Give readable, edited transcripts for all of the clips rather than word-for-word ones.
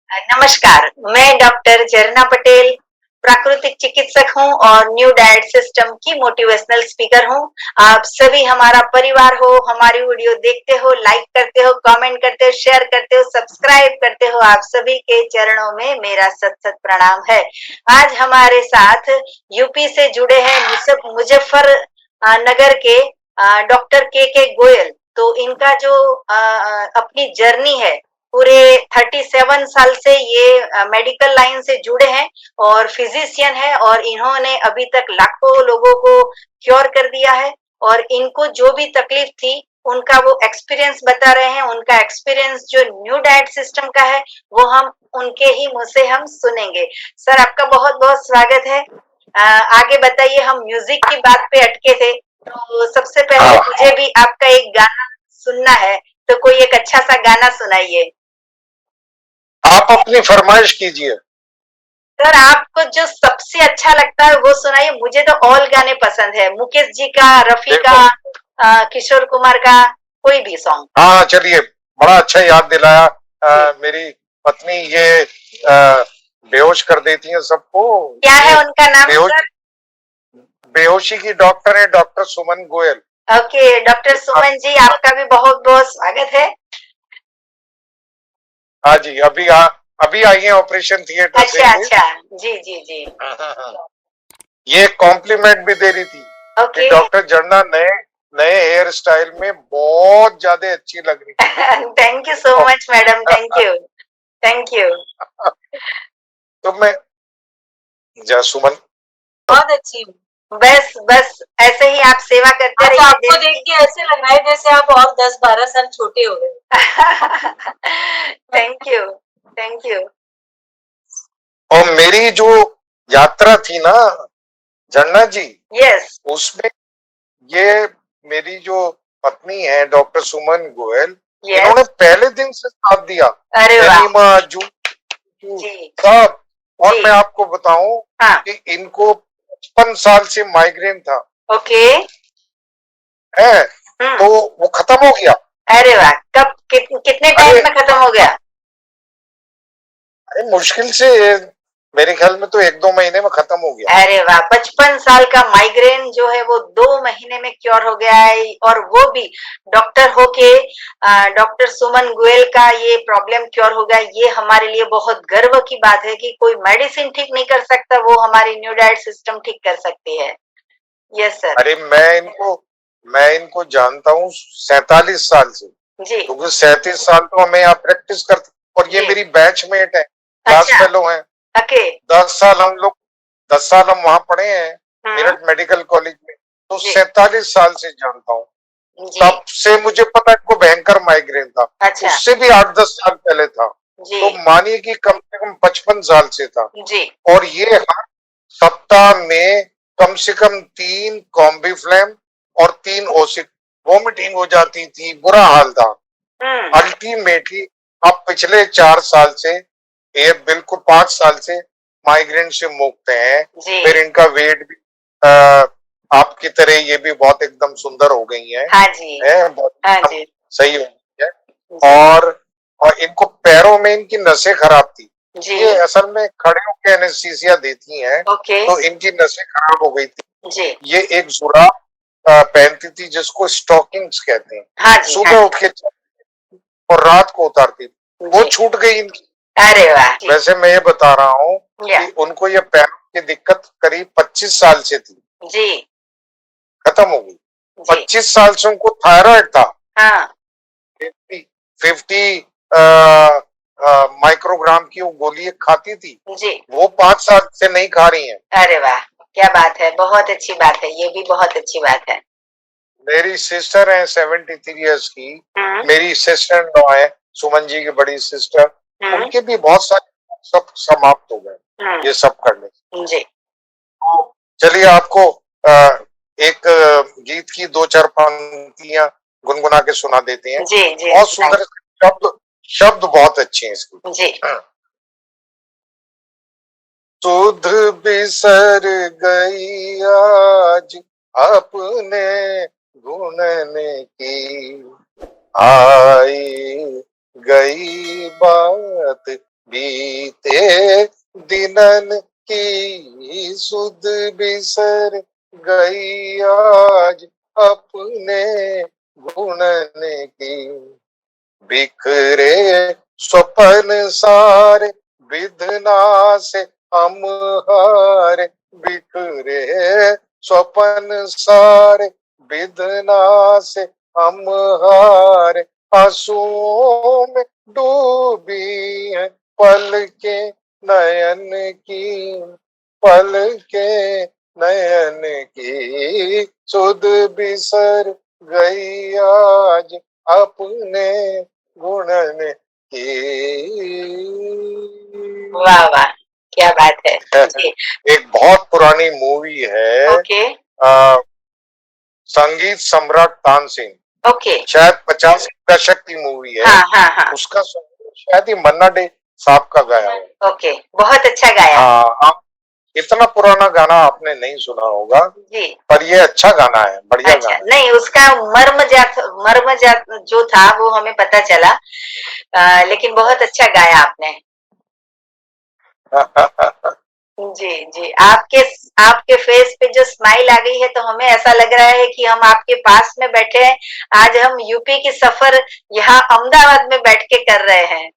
नमस्कार, मैं डॉक्टर झरना पटेल, प्राकृतिक चिकित्सक हूँ और न्यू डाइट सिस्टम की मोटिवेशनल स्पीकर हूँ। आप सभी हमारा परिवार हो, हमारी वीडियो देखते हो, लाइक करते हो, कमेंट करते हो, शेयर करते हो, सब्सक्राइब करते हो, आप सभी के चरणों में मेरा सत-सत प्रणाम है। आज हमारे साथ यूपी से जुड़े हैं मुजफ्फर नगर के डॉक्टर के गोयल। तो इनका जो अपनी जर्नी है, पूरे 37 साल से ये मेडिकल लाइन से जुड़े हैं और फिजिशियन है और इन्होंने अभी तक लाखों लोगों को क्योर कर दिया है और इनको जो भी तकलीफ थी उनका वो एक्सपीरियंस बता रहे हैं। उनका एक्सपीरियंस जो न्यू डाइट सिस्टम का है वो हम उनके ही मुंह से हम सुनेंगे। सर, आपका बहुत बहुत स्वागत है। आगे बताइए, हम म्यूजिक की बात पे अटके थे, तो सबसे पहले मुझे भी आपका एक गाना सुनना है, तो कोई एक अच्छा सा गाना सुनाइए। आप अपनी फरमाइश कीजिए। सर, आपको जो सबसे अच्छा लगता है वो सुनाइए। मुझे तो ऑल गाने पसंद है, मुकेश जी का, रफी का, किशोर कुमार का, कोई भी सॉन्ग। हाँ, चलिए, बड़ा अच्छा याद दिलाया। मेरी पत्नी ये बेहोश कर देती है सबको। क्या है उनका नाम सर? बेहोशी की डॉक्टर है, डॉक्टर सुमन गोयल। ओके, डॉक्टर सुमन जी, आपका भी बहुत बहुत स्वागत है। हाँ जी, अभी आई है ऑपरेशन थिएटर से। अच्छा, जी जी जी। ये कॉम्प्लीमेंट भी दे रही थी कि ओके। डॉक्टर जर्ना नए नए हेयर स्टाइल में बहुत ज्यादा अच्छी लग रही है। Thank you so much madam, thank you, thank you. तो मैं सुमन बहुत अच्छी हूँ। बस बस ऐसे ही आप सेवा करते रहिए। आपको देख के ऐसे लग रहा है जैसे आप और 10-12 साल छोटे हो गए। Thank you, thank you. और मेरी जो यात्रा थी ना झरना जी, यस, उसमें ये मेरी जो पत्नी है डॉक्टर सुमन गोयल, इन्होंने यस। पहले दिन से साथ दिया। अरे वाह! एनीमा जू जी, सब। और जी। मैं आपको बताऊं हाँ, कि इनको 55 साल से माइग्रेन था ओके। है, हुँ। तो वो खत्म हो गया। अरे वाह! कब कितने टाइम अरे में खत्म हो गया? अरे मुश्किल से मेरे ख्याल में तो 1-2 महीने में खत्म हो गया। अरे वाह! 55 साल का माइग्रेन जो है वो 2 महीने में क्योर हो गया है और वो भी डॉक्टर होके डॉक्टर सुमन गोयल का ये प्रॉब्लम क्योर हो गया। ये हमारे लिए बहुत गर्व की बात है कि कोई मेडिसिन ठीक नहीं कर सकता, वो हमारी न्यू डाइट सिस्टम ठीक कर सकती है। Yes sir. अरे मैं इनको जानता हूँ 47 साल से, जी, क्योंकि 37 साल तो हमें यहाँ प्रैक्टिस करते और ये जी। मेरी बैचमेट है, क्लास अच्छा, फेलो है। ओके। 10 साल हम 10 साल हम वहां पढ़े हैं हुँ, मेरठ मेडिकल कॉलेज में, तो जी, 47 साल से जानता हूँ। जी। तब से मुझे पता है इनको भयंकर माइग्रेन था, अच्छा, उससे भी 8-10 साल पहले था। जी, तो मानिए कि कम से कम 55 साल से था। जी। और ये हर सप्ताह में कम से कम 3 कॉम्बीफ्लैम और 3 ओसिड, वॉमिटिंग हो जाती थी, बुरा हाल था। हुँ, अल्टीमेटली अब पिछले 4 साल से, ये बिल्कुल 5 साल से माइग्रेन से मुक्त हैं। जी। फिर इनका वेट भी आपकी तरह ये भी बहुत एकदम सुंदर हो गई हैं, हाँ जी, बहुत हाँ एकदम जी, सही हो गई है। जी, और इनको पैरों में इनकी नसें खराब थी। जी। ये असल में खड़े होकर एनेस्थीसिया देती हैं, ओके, तो इनकी नसें खराब हो गई थी। जी। ये एक जुराब पहनती थी जिसको स्टॉकिंग्स कहते हैं, हाँ जी, हाँ सुबह उठ के और रात को उतारती थी, वो जी। छूट गई इनकी। अरे वाह! जी, वैसे मैं ये बता रहा हूँ या कि उनको ये पैरों की दिक्कत करीब 25 साल से थी, जी, खत्म हो गई। जी। 25 साल से उनको थायराइड था, हाँ, 50 माइक्रोग्राम की वो गोली खाती थी, जी। वो 5 साल से नहीं खा रही हैं। अरे वाह! क्या बात है, बहुत अच्छी बात है, ये भी बहुत अच्छी बात है। मेरी सिस्टर है 73 इयर्स की, हुँ, मेरी सिस्टर इन लॉ है सुमन जी की बड़ी सिस्टर, हुँ, उनके भी बहुत सारे सब समाप्त हो गए हुँ, ये सब करने से। जी, तो चलिए आपको एक गीत की 2-4 पंक्तियां गुनगुना के सुना देते हैं। जी, जी, बहुत सुनाइए। सुंदर शब्द शब्द बहुत अच्छे हैं इसके। जी, सुध बिसर गई आज अपने गुणने की, आई गई बात बीते दिनन की सुध बिसर गई आज अपने गुणन की। बिखरे स्वप्न सारे विधना से हम हारे, बिखरे स्वप्न सारे विधना से हम हारे, आंसुओं में डूबी है पल के नयन की, पल के नयन की सुध बिसर गई आज अपने गुणन की। वाह वाह, क्या बात है जी। एक बहुत पुरानी मूवी है, ओके संगीत सम्राट तानसेन। ओके। शायद 50 के दशक की मूवी है। हाँ हाँ हाँ। उसका song शायद ही मन्ना डे साहब का गाया है। ओके, बहुत अच्छा गाया। हाँ, इतना पुराना गाना आपने नहीं सुना होगा जी, पर ये अच्छा गाना है, बढ़िया अच्छा गाना नहीं, उसका मर्म जात जो था वो हमें पता चला, लेकिन बहुत अच्छा गाया आपने। है। जी जी, आपके फेस पे जो स्माइल आ गई है तो हमें ऐसा लग रहा है कि हम आपके पास में बैठे हैं। आज हम यूपी की सफर यहाँ अहमदाबाद में बैठ के कर रहे हैं।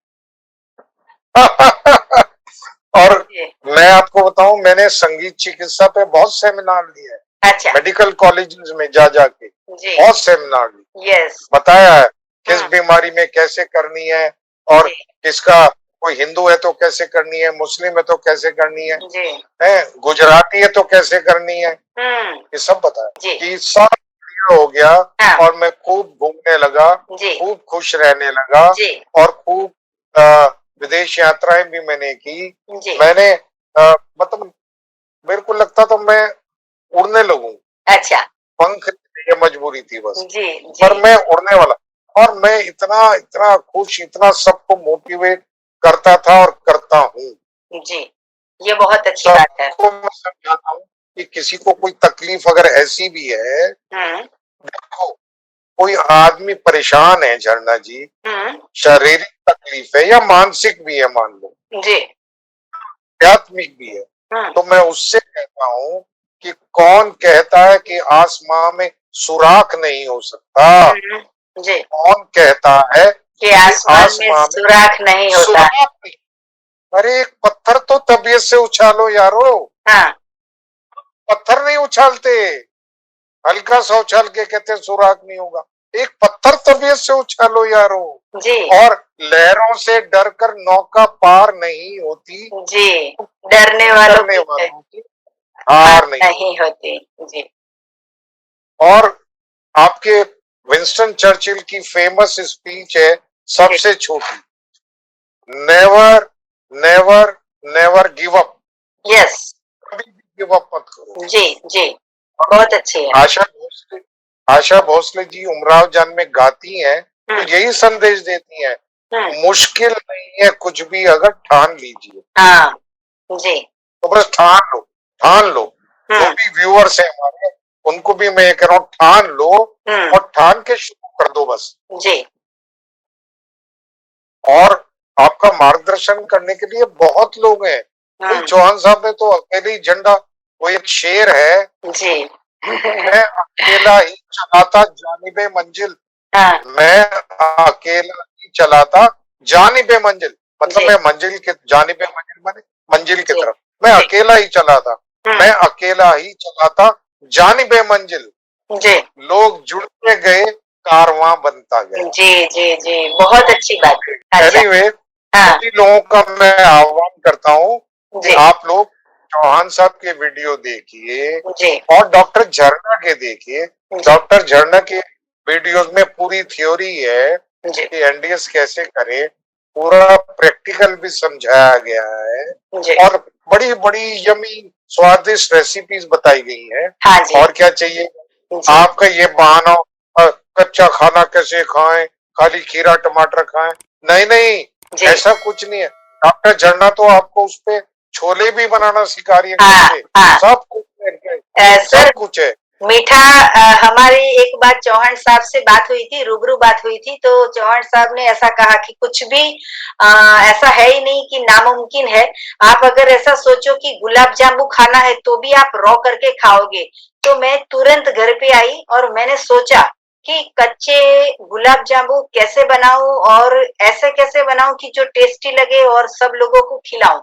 और जी मैं आपको बताऊं, मैंने संगीत चिकित्सा पे बहुत सेमिनार लिए हैं, अच्छा मेडिकल कॉलेजेस में जा जाके जी बहुत सेमिनार लिए, यस बताया है किस बीमारी में कैसे करनी है और जी किसका, कोई हिंदू है तो कैसे करनी है, मुस्लिम है तो कैसे करनी जी है, गुजराती है तो कैसे करनी है, ये सब बताया। जी कि सब बढ़िया हो गया हाँ और मैं खूब घूमने लगा, जी खूब खुश रहने लगा जी और खूब विदेश यात्राएं भी मैंने की। जी मैंने मतलब मेरे को लगता था मैं उड़ने लगूं, अच्छा पंख ये मजबूरी थी बस, जी पर जी मैं उड़ने वाला। और मैं इतना इतना खुश, इतना सबको मोटिवेट करता था और करता हूँ। जी, ये बहुत अच्छी बात है। सबको मैं समझाता हूँ कि किसी को कोई तकलीफ अगर ऐसी भी है, देखो कोई आदमी परेशान है झरना जी, शारीरिक तकलीफ है या मानसिक भी है मान लो, जी आध्यात्मिक भी है, तो मैं उससे कहता हूँ कि कौन कहता है कि आसमां में सुराख नहीं हो सकता, जी कौन कहता है कि कि आसमान में आसमां में सुराख नहीं होता है। सुराख नहीं। अरे एक पत्थर तो तबीयत से उछालो यारो, हाँ पत्थर नहीं उछालते, हल्का सा उछाल के कहते सुराख नहीं होगा। एक पत्थर तबीयत से उछालो यारो। जी और लहरों से डरकर नौका पार नहीं होती, जी, डरने वालों करने की वालों की हार हार नहीं होती। नहीं होती। जी और आपके विंस्टन चर्चिल की फेमस स्पीच है जी सबसे छोटी, never never never give up, yes कभी भी गिव अप मत करो। जी जी, बहुत अच्छी है। आशा भोसले जी उमराव जान में गाती हैं तो यही संदेश देती हैं, मुश्किल नहीं है कुछ भी अगर ठान लीजिए। हाँ जी तो बस ठान लो, जो भी व्यूअर्स हैं हमारे उनको भी मैं कह रहा हूँ ठान लो और ठान के शुरू कर दो बस। जी और आपका मार्गदर्शन करने के लिए बहुत लोग हैं। कोई चौहान साहब ने तो अकेले ही झंडा, वो एक शेर है, जी मैं अकेला ही चलाता जानिबे मंजिल, मैं अकेला ही चलाता जानिबे मंजिल, मतलब मैं मंजिल के जानिबे मंजिल माने मंजिल की तरफ, मैं अकेला ही चलाता, मैं अकेला ही चलाता जानिबे मंजिल, जी लोग जुड़ते गए कारवां बनता गया। जी जी जी, बहुत अच्छी बात है। एनीवे, सभी लोगों का मैं आह्वान करता हूँ कि आप लोग चौहान साहब के वीडियो देखिए और डॉक्टर झरना के देखिए। डॉक्टर झरना के वीडियोस में पूरी थ्योरी है कि एनडीएस कैसे करें, पूरा प्रैक्टिकल भी समझाया गया है और बड़ी बड़ी यमी स्वादिष्ट रेसिपीज बताई गई हैं। और क्या चाहिए आपका ये बहाना, कच्चा खाना कैसे खाएं, खाली खीरा टमाटर खाएं, नहीं नहीं, ऐसा कुछ नहीं है। डॉक्टर झरना तो आपको उसपे छोले भी बनाना सिखा रही है कैसे, सब कुछ है, सब कुछ है। मीठा हमारी एक बार चौहान साहब से बात हुई थी, रूबरू बात हुई थी, तो चौहान साहब ने ऐसा कहा कि कुछ भी ऐसा है ही नहीं कि नामुमकिन है। आप अगर ऐसा सोचो कि गुलाब जामुन खाना है तो भी आप रॉ करके खाओगे। तो मैं तुरंत घर पे आई और मैंने सोचा कि कच्चे गुलाब जामुन कैसे बनाऊं और ऐसे कैसे बनाऊं कि जो टेस्टी लगे और सब लोगों को खिलाऊं।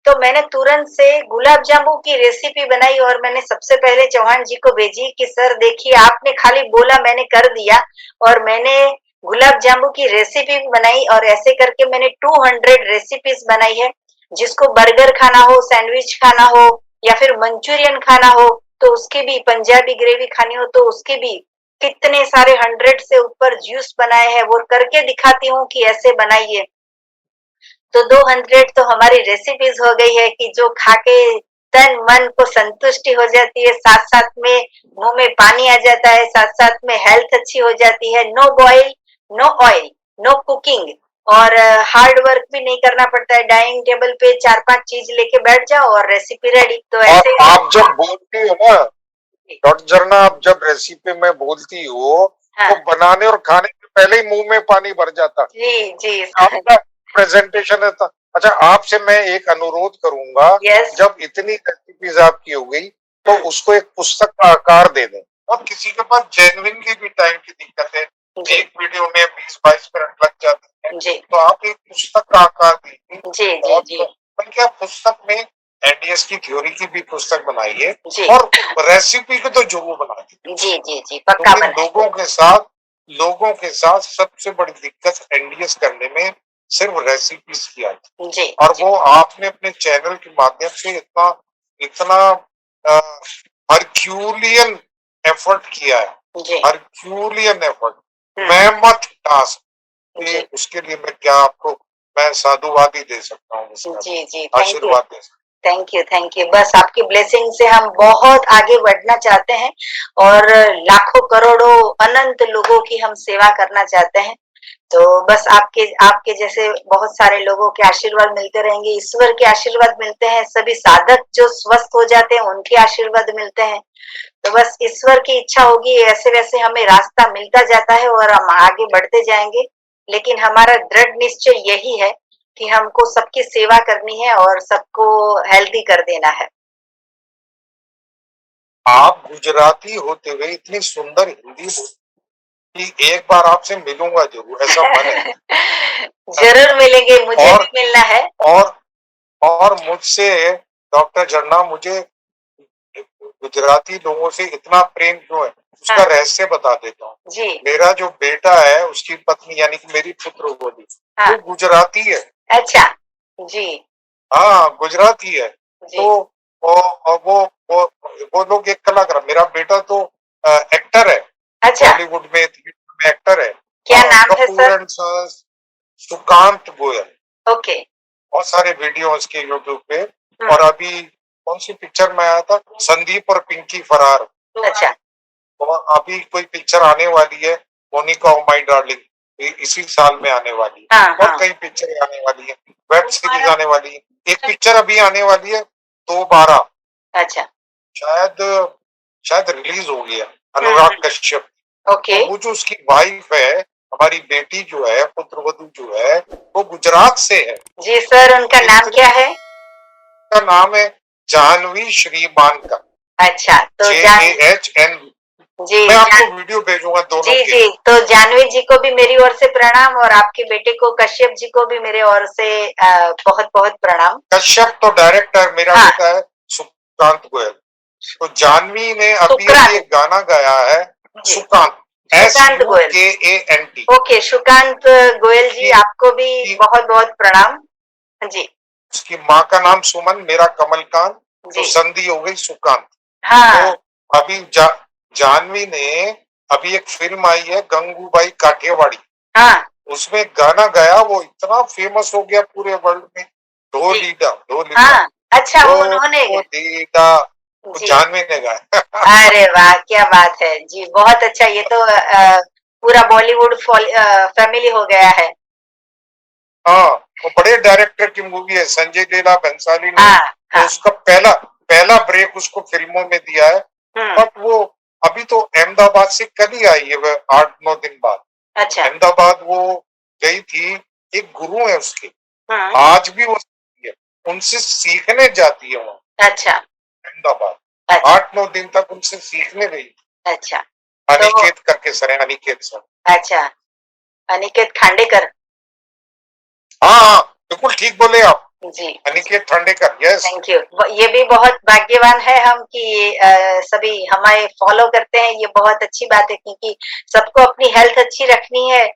तो मैंने तुरंत से गुलाब जामुन की रेसिपी बनाई और मैंने सबसे पहले चौहान जी को भेजी कि सर देखिए आपने खाली बोला मैंने कर दिया और मैंने गुलाब जामुन की रेसिपी भी बनाई और ऐसे करके मैंने 200 रेसिपीज बनाई है। जिसको बर्गर खाना हो, सैंडविच खाना हो या फिर मंचूरियन खाना हो तो उसकी भी, पंजाबी ग्रेवी खानी हो तो उसकी भी कितने सारे 100 से ऊपर जूस बनाए हैं, वो करके दिखाती हूँ कि ऐसे बनाइए। तो 200 तो हमारी रेसिपीज हो गई है कि जो खा के तन मन को संतुष्टि हो जाती है, साथ साथ में मुंह में पानी आ जाता है, साथ साथ में हेल्थ अच्छी हो जाती है। No boil, no oil, no cooking और हार्ड वर्क भी नहीं करना पड़ता है। डाइनिंग टेबल पे 4-5 चीज लेके बैठ जाओ और रेसिपी रेडी। तो ऐसे और आप जब बोलती हो ना डॉक्टर झरना, आप जब रेसिपी में बोलती हो हाँ, तो बनाने और खाने के पहले ही मुंह में पानी भर जाता। जी जी आपका प्रेजेंटेशन है अच्छा, आपसे मैं एक अनुरोध करूंगा, यस जब इतनी रेसिपीज आपकी हो गई तो उसको एक पुस्तक का आकार दे दें। और किसी के पास जेन्युइनली भी टाइम की दिक्कत है, एक वीडियो में 20-22 मिनट लग जाते हैं, तो आप एक पुस्तक का आकार दीजिए। जी जी जी क्या पुस्तक में एनडीएस की थ्योरी की भी पुस्तक बनाइए और रेसिपी को तो जो वो बना दी। जी जी जी पक्का क्योंकि लोगों के साथ सबसे बड़ी दिक्कत एनडीएस करने में सिर्फ रेसिपीज की आती जी और वो आपने अपने चैनल के माध्यम से इतना इतना हरक्यूलियन एफर्ट किया है, हरक्यूलियन एफर्ट, मेहनत टास्क, उसके लिए मैं क्या आपको मैं साधुवाद ही दे सकता हूँ, जी जी आशीर्वाद दे सकता हूँ। Thank you. बस आपकी ब्लेसिंग से हम बहुत आगे बढ़ना चाहते हैं और लाखों करोड़ों अनंत लोगों की हम सेवा करना चाहते हैं। तो बस आपके आपके जैसे बहुत सारे लोगों के आशीर्वाद मिलते रहेंगे, ईश्वर के आशीर्वाद मिलते हैं, सभी साधक जो स्वस्थ हो जाते हैं उनके आशीर्वाद मिलते हैं। तो बस ईश्वर की इच्छा होगी, ऐसे वैसे हमें रास्ता मिलता जाता है और हम आगे बढ़ते जाएंगे। लेकिन हमारा दृढ़ निश्चय यही है कि हमको सबकी सेवा करनी है और सबको हेल्दी कर देना है। आप गुजराती होते हुए इतनी सुंदर हिंदी कि एक बार आपसे मिलूंगा जरूर, ऐसा मन है। जरूर मिलेंगे, मुझे भी मिलना है। और मुझसे डॉक्टर झरना, मुझे गुजराती लोगों से इतना प्रेम क्यों है उसका रहस्य बता देता हूँ। मेरा जो बेटा है उसकी पत्नी यानी कि मेरी पुत्रवधू वो गुजराती है। अच्छा जी, हाँ गुजराती है। तो वो लोग एक कलाकार, मेरा बेटा तो एक्टर है। अच्छा, बॉलीवुड में एक्टर है। क्या नाम है सर? सुकांत गोयल। ओके, बहुत सारे वीडियो उसके यूट्यूब पे। और अभी कौन सी पिक्चर में आया था, संदीप और पिंकी फरार। अच्छा, तो अभी कोई पिक्चर आने वाली है, मोनिका ओ माय डार्लिंग, इसी साल में आने वाली है। और कई पिक्चर आने वाली है, वेब सीरीज आने वाली है। एक पिक्चर अभी आने वाली है 2/12। अच्छा, शायद शायद रिलीज हो गया, अनुराग कश्यप। ओके, तो वो जो उसकी वाइफ है, हमारी बेटी जो है, पुत्रवधू जो है, वो गुजरात से है। जी सर, उनका नाम क्या है? का नाम है जाह्नवी श्रीमान का। अच्छा, तो JAHN। जी, मैं आपको वीडियो भेजूंगा दोनों जी के। जी, तो जाह्नवी जी को भी मेरी ओर से प्रणाम और आपके बेटे को कश्यप जी को भी मेरे ओर से बहुत बहुत प्रणाम। कश्यप तो डायरेक्टर, मेरा बेटा है सुकांत गोयल। तो जाह्नवी ने अभी एक गाना गाया है, सुकांत, SUKANT। ओके, सुकांत गोयल जी, आपको भी बहुत बहुत प्रणाम। जी, उसकी माँ का नाम सुमन, मेरा कमलकांत, तो संधि हो गई सुकांत। हाँ, तो अभी जाह्नवी ने अभी एक फिल्म आई है गंगूबाई काठियावाड़ी। हाँ, उसमें गाना गाया, वो इतना फेमस हो गया पूरे वर्ल्ड में, ढोलीडा ढोलीडा। हाँ, अच्छा, वो उन्होंने जाह्नवी ने गाया। अरे वाह, क्या बात है जी, बहुत अच्छा। ये तो पूरा बॉलीवुड फैमिली हो गया है। हाँ, वो बड़े डायरेक्टर की मूवी है, संजय लीला भंसाली ने। तो उसका पहला ब्रेक उसको फिल्मों में दिया है। बट वो अभी तो अहमदाबाद से कल ही आई है वह 8-9 दिन बाद। अच्छा। अहमदाबाद वो गई थी, एक गुरु है उसके, आज भी वो है, उनसे सीखने जाती है वहाँ। अच्छा। अहमदाबाद अच्छा। 8-9 दिन तक उनसे सीखने गई। अच्छा। अनिकेत करके सर है, अनिकेत सर। अच्छा, अनिकेत खांडेकर। हाँ, बिल्कुल ठीक बोले आप ji, Aniket Khandekar. Yes, thank you. ये भी बहुत भाग्यवान है हम कि सभी हमारे फॉलो करते हैं। ये बहुत अच्छी बात है क्योंकि सबको अपनी हेल्थ अच्छी रखनी है।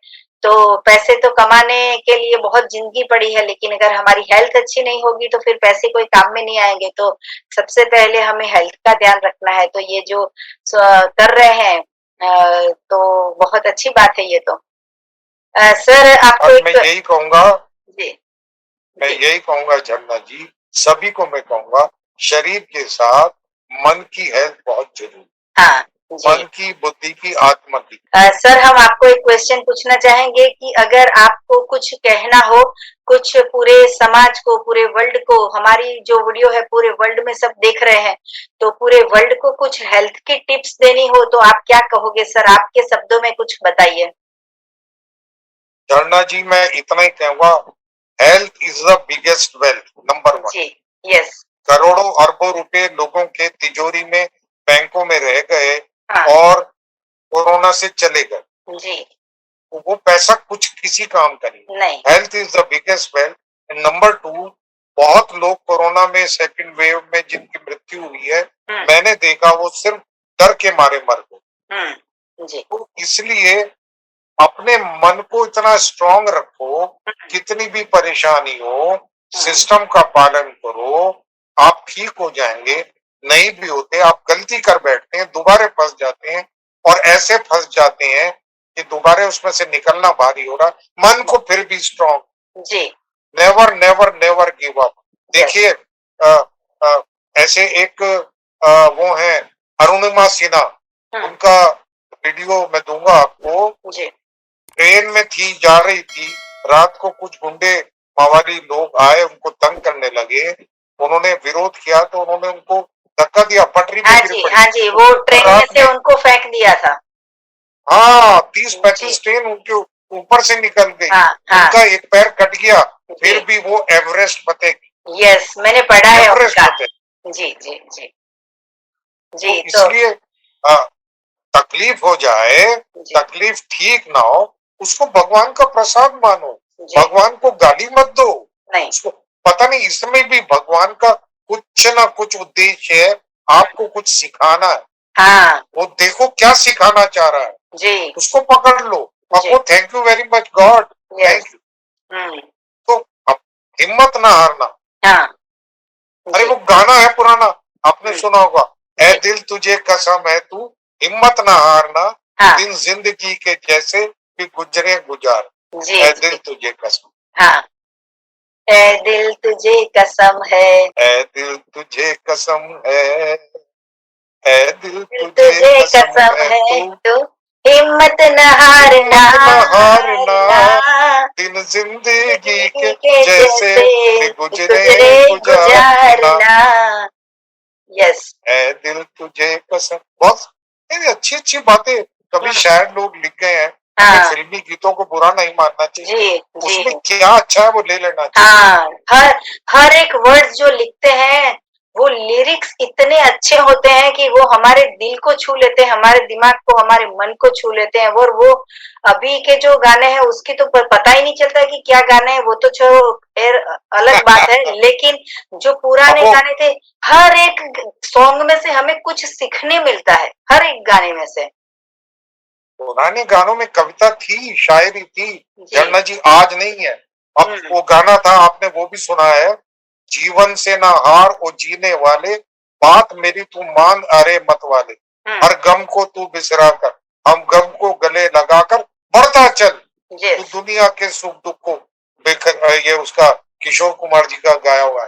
तो पैसे तो कमाने के लिए बहुत जिंदगी पड़ी है, लेकिन अगर हमारी हेल्थ अच्छी नहीं होगी तो फिर पैसे कोई काम में नहीं आएंगे। तो सबसे पहले हमें हेल्थ का ध्यान रखना है। तो ये जो कर रहे हैं तो बहुत अच्छी बात है ये तो। सर आपको और एक मैं यही कहूंगा, जी मैं जी यही कहूंगा झरना जी, सभी को मैं कहूंगा, शरीर के साथ मन की हेल्थ बहुत जरूरी। हाँ जी। मन की, बुद्धि की, आत्मा की। सर हम आपको एक क्वेश्चन पूछना चाहेंगे कि अगर आपको कुछ कहना हो, कुछ पूरे समाज को, पूरे वर्ल्ड को, हमारी जो वीडियो है पूरे वर्ल्ड में सब देख रहे हैं, तो पूरे वर्ल्ड को कुछ हेल्थ की टिप्स देनी हो तो आप क्या कहोगे सर? आपके शब्दों में कुछ बताइए। झरना जी मैं इतना ही कहूंगा, health is the biggest wealth, number 1। जी, यस। करोड़ों अरबों रुपए लोगों के तिजोरी में, बैंकों में रह गए हाँ और कोरोना से चले गए। जी। वो पैसा कुछ किसी काम का नहीं। नहीं। Health is the biggest wealth. Number 2, बहुत लोग कोरोना में सेकंड वेव में जिनकी मृत्यु हुई है, मैंने देखा वो सिर्फ डर के मारे मर गए। जी। तो इसलिए अपने मन को इतना स्ट्रांग रखो, कितनी भी परेशानी हो, सिस्टम का पालन करो, आप ठीक हो जाएंगे। नहीं भी होते, आप गलती कर बैठते हैं, दोबारा फंस जाते हैं, और ऐसे फंस जाते हैं कि दोबारा उसमें से निकलना भारी हो रहा। मन को फिर भी स्ट्रांग जी। Never never never give up. देखिए ऐसे एक वो है अरुणिमा सिन्हा, उनका वीडियो मैं दूंगा आपको। जी। ट्रेन में थी, जा रही थी, रात को कुछ गुंडे मावाली लोग आए, उनको तंग करने लगे, उन्होंने विरोध किया तो उन्होंने उनको धक्का दिया, पटरी पे हाँ गिर जी, पड़ी। हाँ जी, वो ट्रेन में रात से में उनको फेंक दिया था। हाँ, 30-35 ट्रेन उनके ऊपर से निकल गई। हाँ, हाँ। उनका एक पैर कट गया, फिर भी वो एवरेस्ट फतेह। यस, मैंने पढ़ा है एवरेस्ट उनका। फतेह। जी जी जी तो जी। तो इसलिए तकलीफ हो जाए, तकलीफ ठीक ना हो, उसको भगवान का प्रसाद मानो, भगवान को गाली मत दो। नहीं। उसको पता नहीं, इसमें भी भगवान का कुछ ना कुछ उद्देश्य है, आपको कुछ सिखाना है। हाँ। वो देखो क्या सिखाना चाह रहा है जी। उसको पकड़ लो और वो thank you very much God, thank you. तो अब हिम्मत ना हारना। हाँ। अरे वो गाना है पुराना, आपने सुना होगा, ए दिल तुझे कसम है तू हिम्मत ना हारना, दिन जिंदगी के जैसे भी गुजरे गुजार। ए दिल तुझे कसम। हाँ। ए दिल तुझे कसम है, ए दिल तुझे कसम है, ए दिल तुझे कसम है तू हिम्मत न हारना, दिन जिंदगी के के जैसे भी गुजरे गुजारना। यस। ए दिल तुझे कसम। बहुत अच्छी अच्छी बातें कभी शायद लोग लिख गए हैं। हमें फिल्मी गीतों को बुरा नहीं मानना चाहिए, जी उसमें क्या अच्छा है वो ले लेना चाहिए। हाँ, हर एक वर्ड जो लिखते हैं वो लिरिक्स इतने अच्छे होते हैं कि वो हमारे दिल को छू लेते हैं, हमारे दिमाग को, हमारे मन को छू लेते हैं। और वो अभी के जो गाने हैं उसकी तो पता ही नहीं चलता कि क्या गाने हैं, वो तो अलग बात है। लेकिन जो पुराने गाने थे, हर एक सॉन्ग में से हमें कुछ सीखने मिलता है, हर एक गाने में से। पुराने गानों में कविता थी, शायरी थी, झरना जी आज नहीं है। अब वो गाना था, आपने वो भी सुना है, जीवन से ना हार ओ जीने वाले, बात मेरी तू मान अरे मत वाले, हर गम को तू बिसरा कर, हम गम को गले लगाकर बढ़ता चल, तू दुनिया के सुख दुख को ये उसका किशोर कुमार जी का गाया हुआ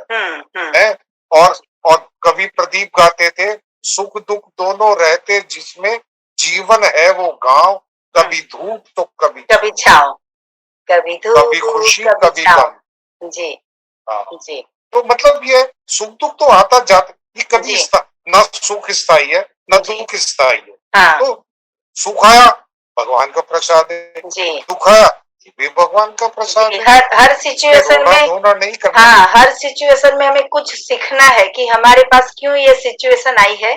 है। और कवि प्रदीप गाते थे, सुख दुख दोनों रहते जिसमें, जीवन है वो गांव, कभी धूप तो कभी छाँव, कभी धूप कभी खुशी कभी गम। जी जी। तो मतलब ये सुख दुख तो आता जाता, ये कभी ना सुख स्थायी है ना दुख स्थायी है। हाँ। तो सुखाया भगवान का प्रसाद है, जी। सुखाया ये भी भगवान का प्रसाद है। हर सिचुएशन में रोना नहीं करना। हाँ, हर सिचुएशन में हमें कुछ सीखना है कि हमारे पास क्यों ये सिचुएशन आई है,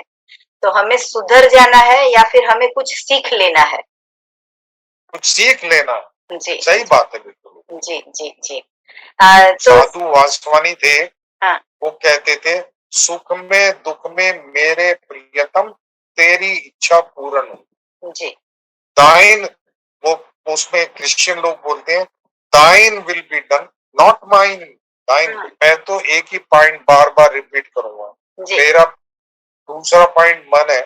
तो हमें सुधर जाना है या फिर हमें कुछ सीख लेना है। कुछ सीख लेना। जी। सही बात है बिल्कुल। जी, जी, जी। तो साधु वासवानी थे, हाँ। वो कहते थे सुख में दुख में मेरे प्रियतम तेरी इच्छा पूर्ण हो। जी। दाइन वो उसमें क्रिश्चियन लोग बोलते हैं दाइन will be done not mine. दाइन मैं तो एक ही पॉइंट बार बार रिपीट करूंगा। मेरा दूसरा पॉइंट मन है,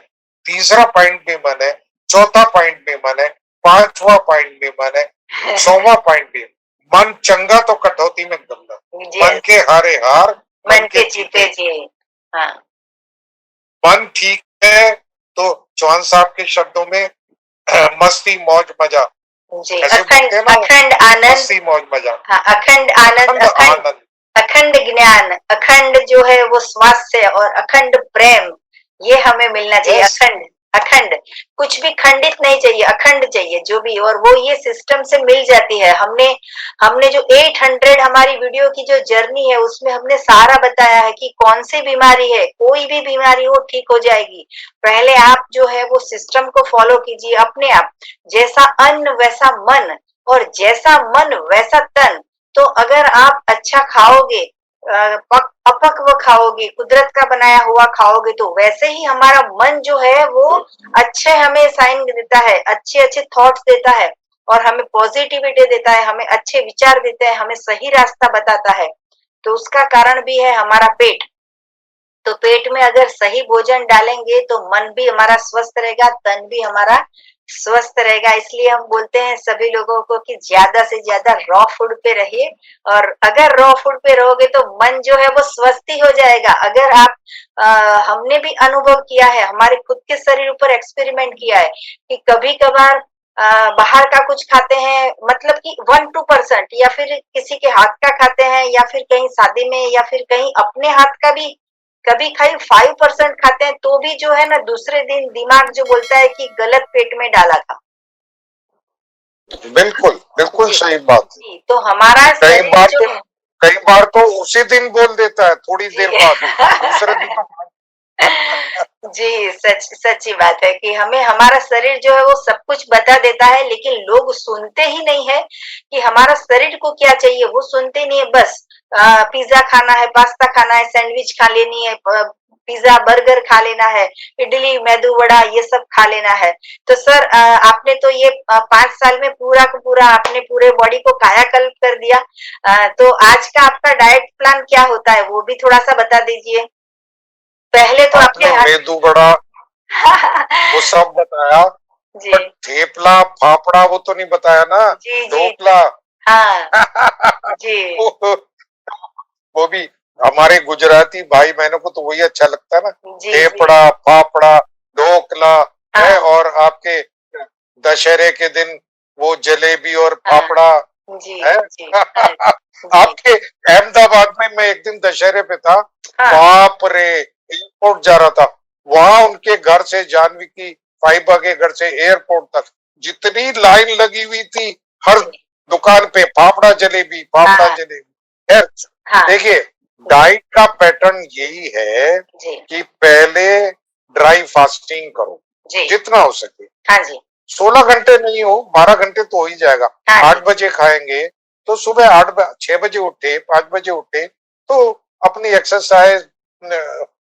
तीसरा पॉइंट भी मन है, चौथा पॉइंट भी मन है, पांचवा पॉइंट भी मन है, 100वां पॉइंट भी। मन चंगा तो कटौती में गंगा। मन के हारे हार मन के जीते जी। हाँ। मन ठीक है तो चौहान साहब के शब्दों में मस्ती मौज मजा। जी। ऐसे बोलते हैं ना, अखंड आनंद। मस्ती मौज मजा। हाँ, अखंड आनंद, आनंद, अखंड ज्ञान, अखंड जो है वो स्वास्थ्य और अखंड प्रेम, ये हमें मिलना चाहिए। अखंड अखंड कुछ भी खंडित नहीं चाहिए, अखंड चाहिए जो भी, और वो ये सिस्टम से मिल जाती है। हमने जो 800 हमारी वीडियो की जो जर्नी है उसमें हमने सारा बताया है कि कौन सी बीमारी है, कोई भी बीमारी हो ठीक हो जाएगी। पहले आप जो है वो सिस्टम को फॉलो कीजिए अपने आप। जैसा अन्न वैसा मन, और जैसा मन वैसा तन। तो अगर आप अच्छा खाओगे, अपक्व खाओगे, कुदरत का बनाया हुआ खाओगे, तो वैसे ही हमारा मन जो है वो अच्छे हमें साइन देता है, अच्छे अच्छे थॉट्स देता है, और हमें पॉजिटिविटी देता है, हमें अच्छे विचार देता है, हमें सही रास्ता बताता है। तो उसका कारण भी है हमारा पेट। तो पेट में अगर सही भोजन डालेंगे तो मन भी हमारा स्वस्थ रहेगा, तन भी हमारा स्वस्थ रहेगा। इसलिए हम बोलते हैं सभी लोगों को कि ज्यादा से ज्यादा रॉ फूड पे रहिए, और अगर रॉ फूड पे रहोगे तो मन जो है वो स्वस्थ ही हो जाएगा। अगर आप हमने भी अनुभव किया है, हमारे खुद के शरीर पर एक्सपेरिमेंट किया है कि कभी कभार बाहर का कुछ खाते हैं, मतलब कि 1-2% या फिर किसी के हाथ का खाते हैं, या फिर कहीं शादी में, या फिर कहीं अपने हाथ का भी कभी कहीं 5% खाते हैं, तो भी जो है ना दूसरे दिन दिमाग जो बोलता है कि गलत पेट में डाला था। बिल्कुल बिल्कुल सही बात है। तो हमारा शरीर जो है, कई बार तो उसी दिन बोल देता है, थोड़ी देर बाद दूसरे दिन तो जी, सच्ची बात है कि हमें हमारा शरीर जो है वो सब कुछ बता देता है, लेकिन लोग सुनते ही नहीं है कि हमारा शरीर को क्या चाहिए। वो सुनते नहीं है, बस पिज्जा खाना है, पास्ता खाना है, सैंडविच खा लेनी है, पिज्जा बर्गर खा लेना है, इडली मेदू वड़ा ये सब खा लेना है। तो सर आपने तो ये 5 साल में पूरा का पूरा आपने पूरे बॉडी को कायाकल्प कर दिया। तो आज का आपका डाइट प्लान क्या होता है वो भी थोड़ा सा बता दीजिए। पहले तो आपने मेदू वड़ा वो सब बताया, जी पर थेपला फाफड़ा वो तो नहीं बताया ना। जी जी ढोकला हाँ जी वो भी हमारे गुजराती भाई बहनों को तो वही अच्छा लगता है ना। जी थेपड़ा फाफड़ा ढोकला हाँ, है, और आपके दशहरे के दिन वो जलेबी और हाँ, फाफड़ा जी है। जी हाँ, जी आपके अहमदाबाद में मैं एक दिन दशहरे पे था, हाँ, बाप रे, एयरपोर्ट जा रहा था, वहां उनके घर से जानवी की फाइबा के घर से एयरपोर्ट तक जितनी लाइन लगी हुई थी, हर दुकान पे फाफड़ा जलेबी फाफड़ा हाँ, जलेबी। हाँ, देखिए डाइट का पैटर्न यही है जी कि पहले ड्राई फास्टिंग करो जी जितना हो सके। हाँ जी 16 घंटे नहीं हो, 12 घंटे तो हो ही जाएगा। हाँ 8 बजे खाएंगे तो सुबह 6 बजे उठे, 5 बजे उठे तो अपनी एक्सरसाइज,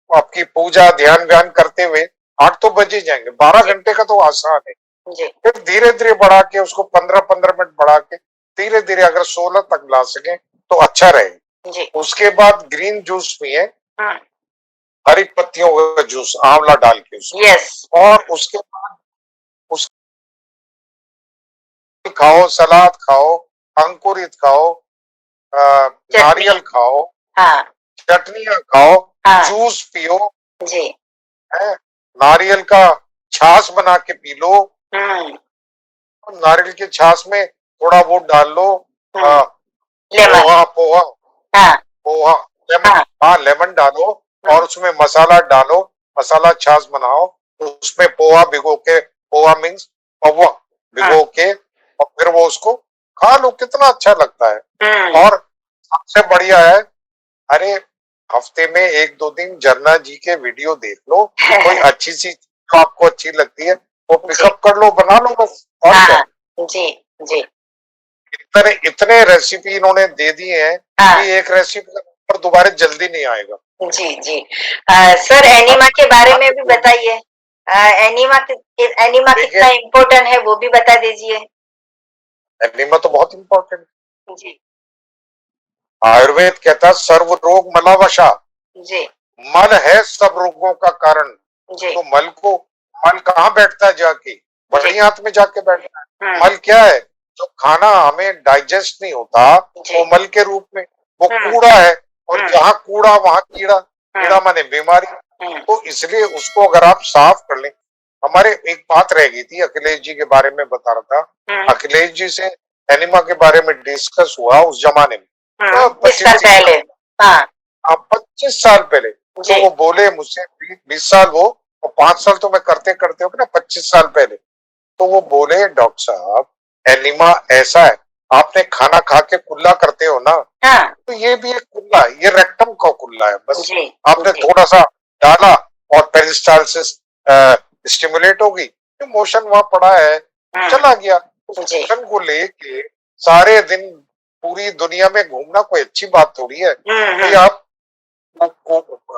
आपकी पूजा ध्यान व्यान करते हुए 8 तो बजे जाएंगे। 12 जी घंटे का तो आसान है। जी फिर धीरे धीरे बढ़ा के उसको 15-15 मिनट बढ़ा के धीरे धीरे अगर 16 तक ला सके तो अच्छा रहे। जी उसके बाद ग्रीन जूस पिए, हाँ हरी पत्तियों का जूस आंवला डाल के उसमें, यस और उसके बाद उस खाओ, सलाद खाओ, अंकुरित खाओ, नारियल खाओ, हाँ चटनियां खाओ, हाँ जूस पियो, जी है नारियल का छाछ बना के पी लो। हम्म नारियल की छाछ में थोड़ा वो डाल लो, लेमन पोहा पोहा हाँ पोहा लेमन, हाँ हाँ लेमन डालो और उसमें मसाला डालो, मसाला छाछ बनाओ, उसमें पोहा भिगो के, पोहा मीन्स पौवा भिगो के, और फिर वो उसको खा लो, कितना अच्छा लगता है। और सबसे बढ़िया है, अरे हफ्ते में 1-2 दिन झरना जी के वीडियो देख लो, कोई अच्छी सी जो आपको अच्छी लगती है वो पिकअप कर लो, बना लो बस, और क्या। जी जी। इतने रेसिपी इन्होंने दे दिए हैं कि एक रेसिपी पर दोबारा जल्दी नहीं आएगा। जी जी। सर एनीमा के बारे में भी बताइए, एनीमा कितना इम्पोर्टेंट है वो भी बता दीजिए। एनीमा तो बहुत इम्पोर्टेंट। जी। आयुर्वेद कहता है सर्व रोग मलावशा। जी। मल है सब रोगों का कारण। जी। तो मल कहाँ बैठता है जाके? बड़ी हाथ में जाके बैठता है। मल क्या है? जो खाना हमें डाइजेस्ट नहीं होता वो मल के रूप में, वो कूड़ा है, और जहाँ कूड़ा वहां कीड़ा, कीड़ा माने बीमारी। तो इसलिए उसको अगर आप साफ कर लें, हमारे एक बात रह गई थी, अखिलेश जी के बारे में बता रहा था। अखिलेश जी से एनिमा के बारे में डिस्कस हुआ उस जमाने में, 25 साल पहले। हाँ, 25 साल पहले। तो वो बोले मुझसे 20 साल वो, और 5 साल तो मैं करते करते हो ना, 25 साल पहले। तो वो बोले डॉक्टर साहब एनिमा ऐसा है, आपने खाना खा के कुल्ला करते हो ना, तो ये भी एक कुल्ला है, ये रेक्टम का कुल्ला है, बस आपने थोड़ा सा डाला और पेरिस्टालसिस स्टिमुलेट होगी, तो मोशन वहां पड़ा है, चला गया। उस मोशन को लेके सारे दिन पूरी दुनिया में घूमना कोई अच्छी बात थोड़ी है कि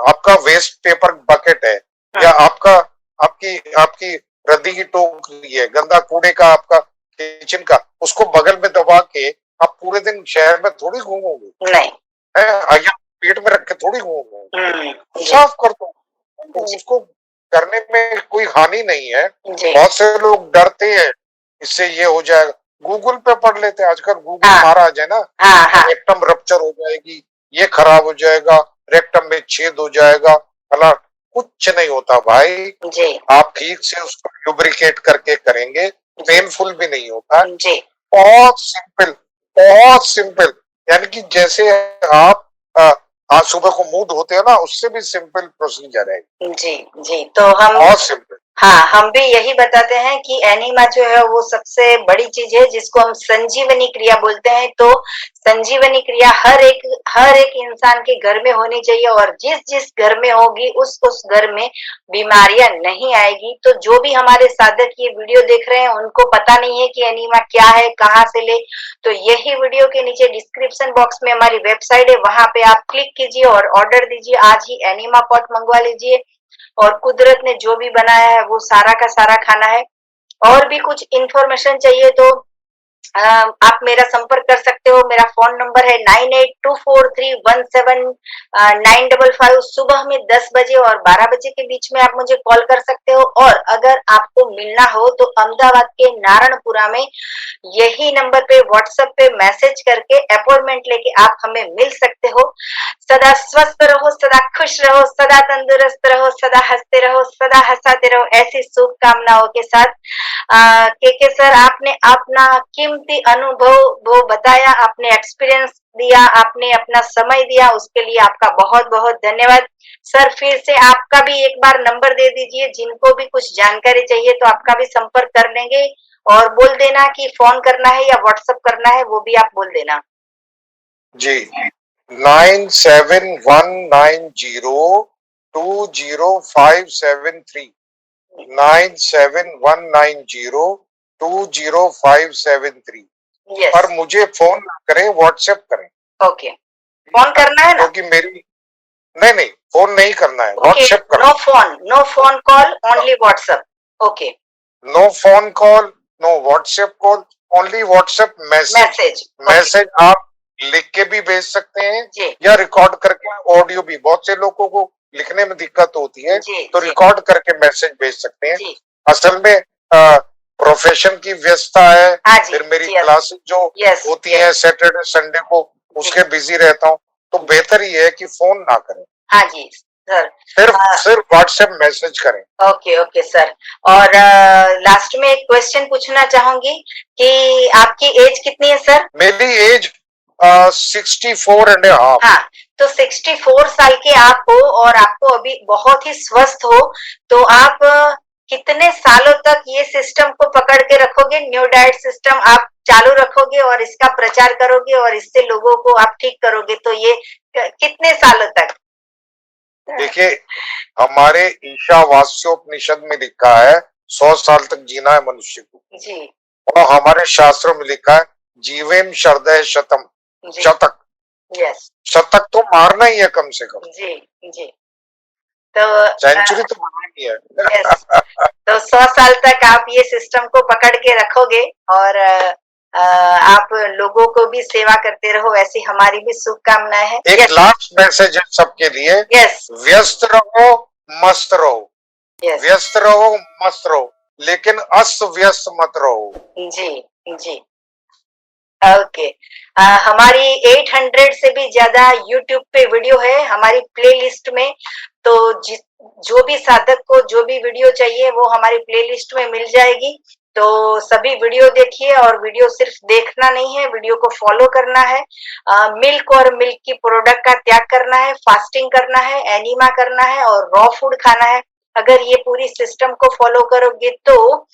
आपका वेस्ट पेपर बकेट है, या आपकी आपकी रद्दी की टोकरी है, गंदा कूड़े का आपका किचन का, उसको बगल में दबा के आप पूरे दिन शहर में थोड़ी घूमोगे, नहीं है, या पेट में रख के थोड़ी घूमोगे, साफ कर दो। तो उसको करने में कोई हानि नहीं है। बहुत से लोग डरते हैं इससे ये हो जाएगा, गूगल पे पढ़ लेते हैं आजकल, गूगल महाराज है ना, रेक्टम रप्चर हो जाएगी, ये खराब हो जाएगा, रेक्टम में छेद हो जाएगा, अला कुछ नहीं होता भाई। आप ठीक से उसको लुब्रिकेट करके करेंगे, पेनफुल भी नहीं होता। बहुत सिंपल, बहुत सिंपल, यानी कि जैसे आप आज सुबह को मूड होते हो ना, उससे भी सिंपल प्रोसीजर है। जी जी। तो हम बहुत सिंपल, हाँ, हम भी यही बताते हैं कि एनीमा जो है वो सबसे बड़ी चीज है जिसको हम संजीवनी क्रिया बोलते हैं। तो संजीवनी क्रिया हर एक इंसान के घर में होनी चाहिए, और जिस जिस घर में होगी उस घर में बीमारियां नहीं आएगी। तो जो भी हमारे साधक ये वीडियो देख रहे हैं उनको पता नहीं है कि एनीमा क्या है, कहाँ से ले, तो यही वीडियो के नीचे डिस्क्रिप्शन बॉक्स में हमारी वेबसाइट है, वहां पे आप क्लिक कीजिए और ऑर्डर दीजिए, आज ही एनीमा पॉट मंगवा लीजिए। और कुदरत ने जो भी बनाया है वो सारा का सारा खाना है। और भी कुछ इंफॉर्मेशन चाहिए तो आप मेरा संपर्क कर सकते हो। मेरा फोन नंबर है 9824317955। सुबह में 10 बजे और 12 बजे के बीच में आप मुझे कॉल कर सकते हो। और अगर आपको मिलना हो तो अहमदाबाद के नारायणपुरा में यही नंबर पे व्हाट्सएप पे मैसेज करके अपॉइंटमेंट लेके आप हमें मिल सकते हो। सदा स्वस्थ रहो, सदा खुश रहो, सदा तंदुरुस्त रहो, सदा हंसते रहो, सदा हंसाते रहो, ऐसी शुभकामनाओं के साथ के सर, आपने अपना कीमती अनुभव वो बताया, आपने एक्सपीरियंस दिया, आपने अपना समय दिया, उसके लिए आपका बहुत बहुत धन्यवाद। सर फिर से आपका भी एक बार नंबर दे दीजिए, जिनको भी कुछ जानकारी चाहिए तो आपका भी संपर्क कर लेंगे। और बोल देना कि फोन करना है या व्हाट्सएप करना है, वो भी आप बोल देना। जी, 9719020573, 9719020573। पर मुझे फोन ना करें, व्हाट्सएप करें। ओके, फोन करना है ना? क्योंकि मेरी नहीं, फोन नहीं करना है, व्हाट्सएप करना। No phone call, only WhatsApp. Okay, no phone call, no WhatsApp call, only WhatsApp message आप लिख के भी भेज सकते हैं या रिकॉर्ड करके ऑडियो भी। बहुत से लोगों को लिखने में दिक्कत होती है तो रिकॉर्ड करके मैसेज भेज सकते हैं। असल में प्रोफेशन की व्यस्तता है, फिर मेरी क्लासेस जो होती है सैटरडे संडे को, उसके बिजी रहता हूँ, तो बेहतर ही है कि फोन ना करें। हाँ जी सर, सिर्फ व्हाट्सएप मैसेज करें। Okay sir. और लास्ट में एक क्वेश्चन पूछना चाहूंगी कि आपकी एज कितनी है सर? मेरी एज 64.5। हाँ, तो 64 साल के आप हो और आपको अभी बहुत ही स्वस्थ हो, तो आप कितने सालों तक ये सिस्टम को पकड़ के रखोगे? न्यू डाइट सिस्टम आप चालू रखोगे और इसका प्रचार करोगे और इससे लोगों को आप ठीक करोगे, तो ये कितने सालों तक? देखिए, हमारे ईशावास्योपनिषद में लिखा है 100 साल तक जीना है मनुष्य को जी। और हमारे शास्त्रों में लिखा है जीवेम शरदः शतम, शतक। यस, शतक तो मारना ही है कम से कम। जी जी। तो सेंचुरी तो मारनी है। यस, तो 100 साल तक आप ये सिस्टम को पकड़ के रखोगे और आप लोगों को भी सेवा करते रहो, ऐसी हमारी भी शुभकामनाएं हैं। एक लास्ट मैसेज है सबके लिए। यस, व्यस्त रहो, मस्त रहो। यस, व्यस्त रहो, मस्त रहो, लेकिन अस्त व्यस्त मत रहो। जी जी। ओके, हमारी 800 से भी ज्यादा यूट्यूब पे वीडियो है हमारी प्लेलिस्ट में, तो जो भी साधक को जो भी वीडियो चाहिए वो हमारी प्लेलिस्ट में मिल जाएगी। तो सभी वीडियो देखिए, और वीडियो सिर्फ देखना नहीं है, वीडियो को फॉलो करना है। मिल्क और मिल्क की प्रोडक्ट का त्याग करना है, फास्टिंग करना है, एनीमा करना है और रॉ फूड खाना है। अगर ये पूरी सिस्टम को फॉलो करोगे तो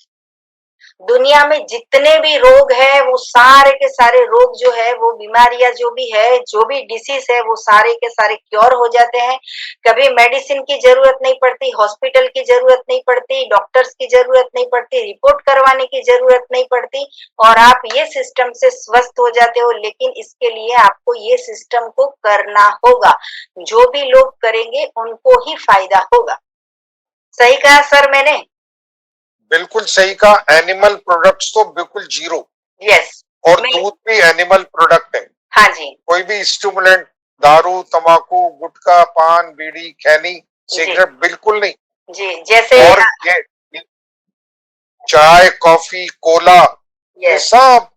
दुनिया में जितने भी रोग है वो सारे के सारे रोग जो है, वो बीमारियां जो भी है, जो भी डिसीज है, वो सारे के सारे क्योर हो जाते हैं। कभी मेडिसिन की जरूरत नहीं पड़ती, हॉस्पिटल की जरूरत नहीं पड़ती, डॉक्टर्स की जरूरत नहीं पड़ती, रिपोर्ट करवाने की जरूरत नहीं पड़ती, और आप ये सिस्टम से स्वस्थ हो जाते हो। लेकिन इसके लिए आपको ये सिस्टम को करना होगा। जो भी लोग करेंगे उनको ही फायदा होगा। सही कहा सर मैंने? बिल्कुल सही कहा। एनिमल प्रोडक्ट्स तो बिल्कुल जीरो। यस। और दूध भी एनिमल प्रोडक्ट है। हाँ जी। कोई भी स्टिमुलेंट, दारू, तंबाकू, गुटखा, पान, बीड़ी, खैनी, सिगरेट बिल्कुल नहीं जी। जैसे और ये चाय, कॉफी, कोला, ये सब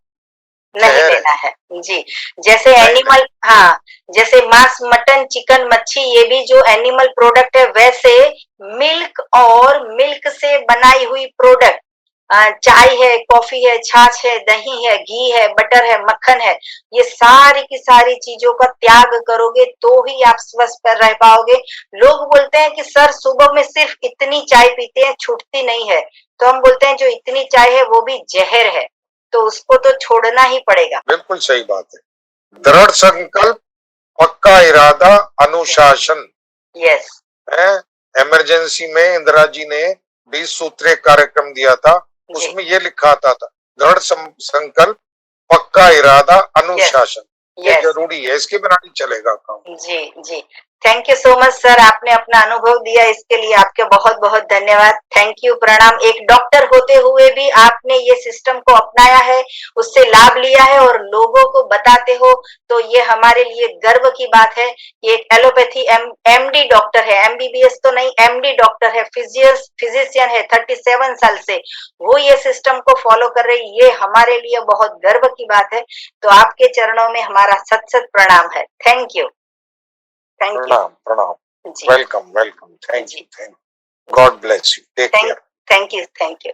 नहीं लेना है जी। जैसे एनिमल, हाँ, जैसे मांस, मटन, चिकन, मच्छी, ये भी जो एनिमल प्रोडक्ट है, वैसे मिल्क और मिल्क से बनाई हुई प्रोडक्ट, चाय है, कॉफी है, छाछ है, दही है, घी है, बटर है, मक्खन है, ये सारी की सारी चीजों का त्याग करोगे तो ही आप स्वस्थ रह पाओगे। लोग बोलते हैं कि सर सुबह में सिर्फ इतनी चाय पीते हैं, छूटती नहीं है। तो हम बोलते हैं जो इतनी चाय है वो भी जहर है, तो उसको तो छोड़ना ही पड़ेगा। बिल्कुल सही बात है। दृढ़ संकल्प, पक्का इरादा, अनुशासन। यस। इमरजेंसी में इंदिरा जी ने 20 सूत्रीय कार्यक्रम दिया था, उसमें ये लिखा था दृढ़ संकल्प, पक्का इरादा, अनुशासन। ये जरूरी है, इसके बिना नहीं चलेगा काम। जी जी। Thank you so much sir, आपने अपना अनुभव दिया, इसके लिए आपके बहुत बहुत धन्यवाद। थैंक यू, प्रणाम। एक डॉक्टर होते हुए भी आपने ये सिस्टम को अपनाया है, उससे लाभ लिया है और लोगों को बताते हो, तो ये हमारे लिए गर्व की बात है। ये एक एलोपैथी एमडी डॉक्टर है, एमबीबीएस तो नहीं, एमडी डॉक्टर है, फिजिशियन है, 37 साल से वो ये सिस्टम को फॉलो कर रही, ये हमारे लिए बहुत गर्व की बात है। तो आपके चरणों में हमारा सत सत प्रणाम है। Thank you. प्रणाम प्रणाम। Welcome welcome. Thank you. God bless you. Take care. Thank you.